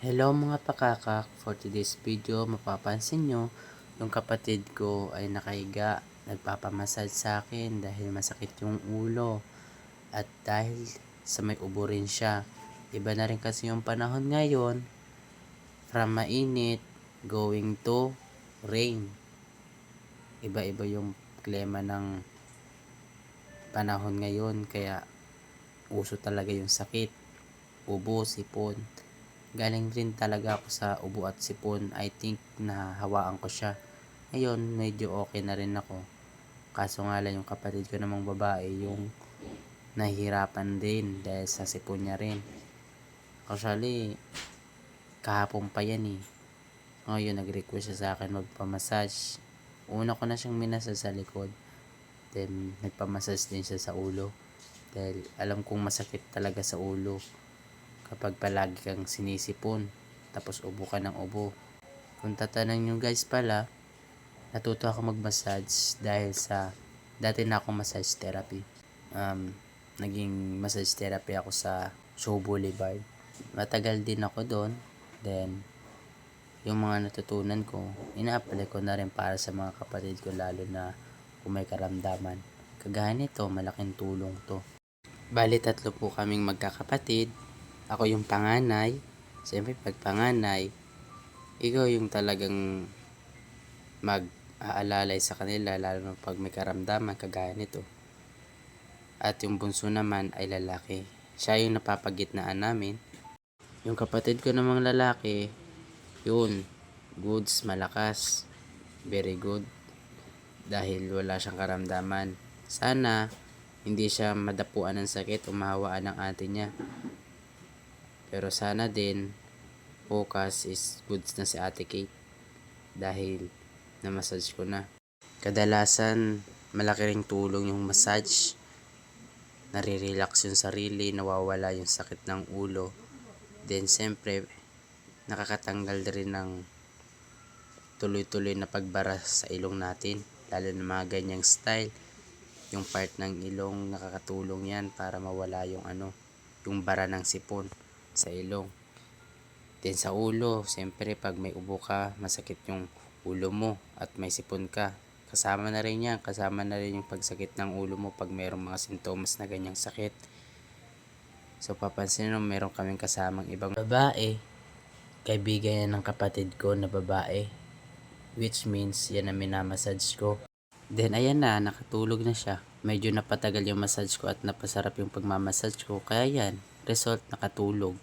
Hello mga pakakak, for today's video mapapansin nyo yung kapatid ko ay nakahiga, nagpapamassage sa akin dahil masakit yung ulo at dahil sa may ubo rin siya. Iba na rin kasi yung panahon ngayon, from mainit going to rain. Iba-iba yung klima ng panahon ngayon, kaya uso talaga yung sakit, ubo, sipon. Galing rin talaga ako sa ubo at sipon. I think nahawaan ko siya. Ngayon, medyo okay na rin ako. Kaso nga lang yung kapatid ko namang babae, yung nahihirapan din dahil sa sipon niya rin. Actually, kahapon pa yan eh. Ngayon, nag-request siya sa akin magpamassage. Una ko na siyang minasage sa likod. Then, nagpamassage din siya sa ulo. Dahil alam kong masakit talaga sa ulo kapag palagi kang sinisipon tapos ubo ka ng ubo. Kung tatanong nyo guys pala, natuto ako mag-massage dahil sa dati na akong massage therapy. Naging massage therapy ako sa Show Boulevard. Matagal din ako doon. Then, yung mga natutunan ko, ina-apply ko na rin para sa mga kapatid ko, lalo na kung may karamdaman. Kagaya nito, malaking tulong to. Bali, 3 po kaming magkakapatid. Ako yung panganay. Siyempre, pag panganay, ikaw yung talagang mag-aalalay sa kanila, lalo na pag may karamdaman, kagaya nito. At yung bunso naman ay lalaki. Siya yung napapagitnaan namin. Yung kapatid ko namang lalaki, yun, goods, malakas, very good. Dahil wala siyang karamdaman. Sana, hindi siya madapuan ng sakit o mahawaan ng ate niya. Pero sana din, focus is goods na si Ate Kate dahil na-massage ko na. Kadalasan, malaki ring tulong yung massage. Nare-relax yung sarili, nawawala yung sakit ng ulo. Then, siyempre, nakakatanggal rin ng tuloy-tuloy na pagbara sa ilong natin. Lalo na mga ganyang style. Yung part ng ilong, nakakatulong yan para mawala yung yung bara ng sipon sa ilong. Then sa ulo, siyempre pag may ubo ka, masakit yung ulo mo at may sipon ka. Kasama na rin yan, kasama na rin yung pagsakit ng ulo mo pag mayroong mga sintomas na ganyang sakit. So papansin nyo, meron kaming kasamang ibang babae. Kaibigan yan ng kapatid ko na babae. Which means yan ang minamassage ko. Then ayan na, nakatulog na siya. Medyo napatagal yung massage ko at napasarap yung pagmamassage ko. Kaya yan, result nakatulog.